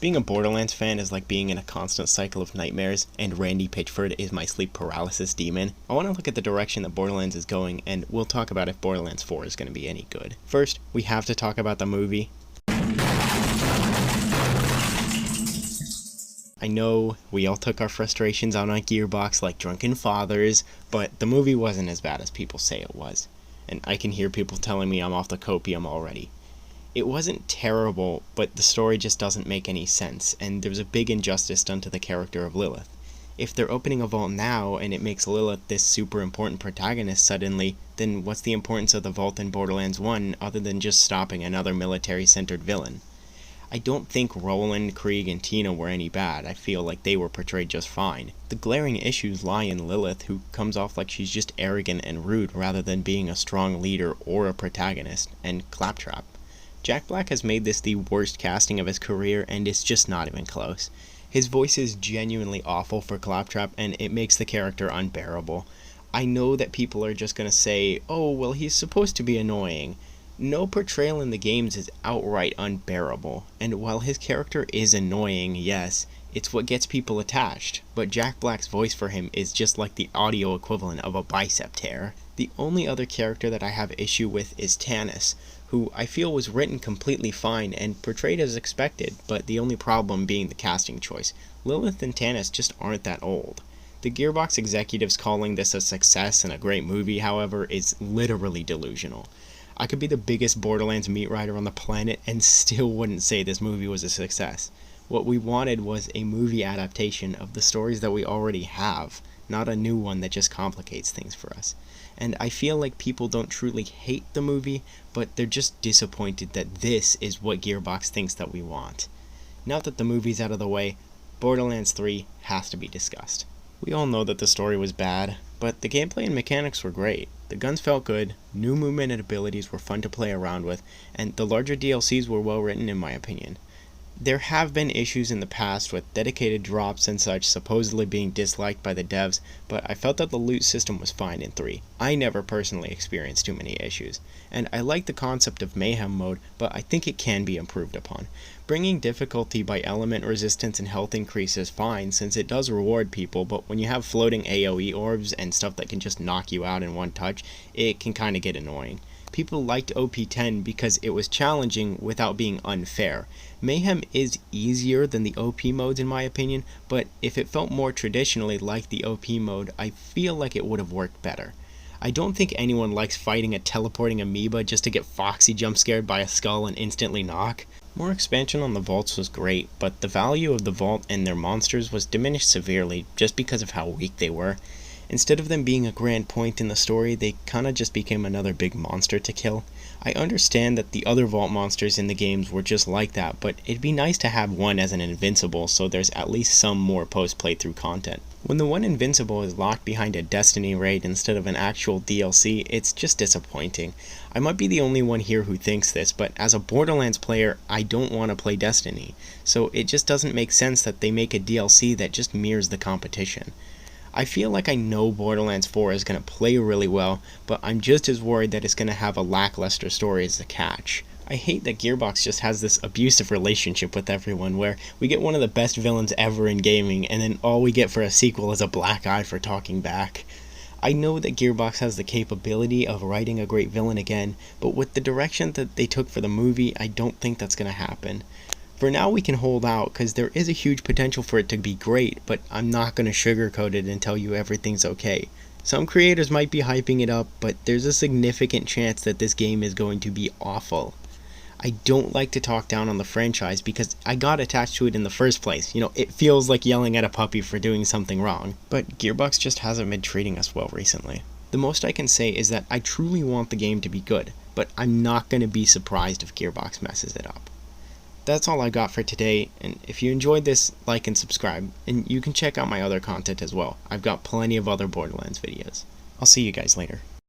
Being a Borderlands fan is like being in a constant cycle of nightmares, and Randy Pitchford is my sleep paralysis demon. I want to look at the direction that Borderlands is going, and we'll talk about if Borderlands 4 is going to be any good. First, we have to talk about the movie. I know we all took our frustrations out on Gearbox like drunken fathers, but the movie wasn't as bad as people say it was. And I can hear people telling me I'm off the copium already. It wasn't terrible, but the story just doesn't make any sense, and there's a big injustice done to the character of Lilith. If they're opening a vault now and it makes Lilith this super important protagonist suddenly, then what's the importance of the vault in Borderlands 1 other than just stopping another military-centered villain? I don't think Roland, Krieg, and Tina were any bad. I feel like they were portrayed just fine. The glaring issues lie in Lilith, who comes off like she's just arrogant and rude rather than being a strong leader or a protagonist, and Claptrap. Jack Black has made this the worst casting of his career, and it's just not even close. His voice is genuinely awful for Claptrap, and it makes the character unbearable. I know that people are just gonna say, oh, well, he's supposed to be annoying. No portrayal in the games is outright unbearable, and while his character is annoying, yes, it's what gets people attached, but Jack Black's voice for him is just like the audio equivalent of a bicep tear. The only other character that I have issue with is Tannis, who I feel was written completely fine and portrayed as expected, but the only problem being the casting choice. Lilith and Tannis just aren't that old. The Gearbox executives calling this a success and a great movie, however, is literally delusional. I could be the biggest Borderlands meat rider on the planet and still wouldn't say this movie was a success. What we wanted was a movie adaptation of the stories that we already have, not a new one that just complicates things for us. And I feel like people don't truly hate the movie, but they're just disappointed that this is what Gearbox thinks that we want. Now that the movie's out of the way, Borderlands 3 has to be discussed. We all know that the story was bad, but the gameplay and mechanics were great. The guns felt good, new movement and abilities were fun to play around with, and the larger DLCs were well written in my opinion. There have been issues in the past with dedicated drops and such supposedly being disliked by the devs, but I felt that the loot system was fine in 3. I never personally experienced too many issues, and I like the concept of mayhem mode, but I think it can be improved upon. Bringing difficulty by element resistance and health increase is fine since it does reward people, but when you have floating AoE orbs and stuff that can just knock you out in one touch, it can kinda get annoying. People liked OP10 because it was challenging without being unfair. Mayhem is easier than the OP modes in my opinion, but if it felt more traditionally like the OP mode, I feel like it would have worked better. I don't think anyone likes fighting a teleporting amoeba just to get Foxy jump scared by a skull and instantly knock. More expansion on the vaults was great, but the value of the vault and their monsters was diminished severely just because of how weak they were. Instead of them being a grand point in the story, they kinda just became another big monster to kill. I understand that the other vault monsters in the games were just like that, but it'd be nice to have one as an invincible so there's at least some more post-playthrough content. When the one invincible is locked behind a Destiny raid instead of an actual DLC, it's just disappointing. I might be the only one here who thinks this, but as a Borderlands player, I don't want to play Destiny, so it just doesn't make sense that they make a DLC that just mirrors the competition. I feel like I know Borderlands 4 is going to play really well, but I'm just as worried that it's going to have a lackluster story as the catch. I hate that Gearbox just has this abusive relationship with everyone where we get one of the best villains ever in gaming and then all we get for a sequel is a black eye for talking back. I know that Gearbox has the capability of writing a great villain again, but with the direction that they took for the movie, I don't think that's going to happen. For now we can hold out because there is a huge potential for it to be great, but I'm not going to sugarcoat it and tell you everything's okay. Some creators might be hyping it up, but there's a significant chance that this game is going to be awful. I don't like to talk down on the franchise because I got attached to it in the first place. It feels like yelling at a puppy for doing something wrong, but Gearbox just hasn't been treating us well recently. The most I can say is that I truly want the game to be good, but I'm not going to be surprised if Gearbox messes it up. That's all I got for today, and if you enjoyed this, like and subscribe, and you can check out my other content as well. I've got plenty of other Borderlands videos. I'll see you guys later.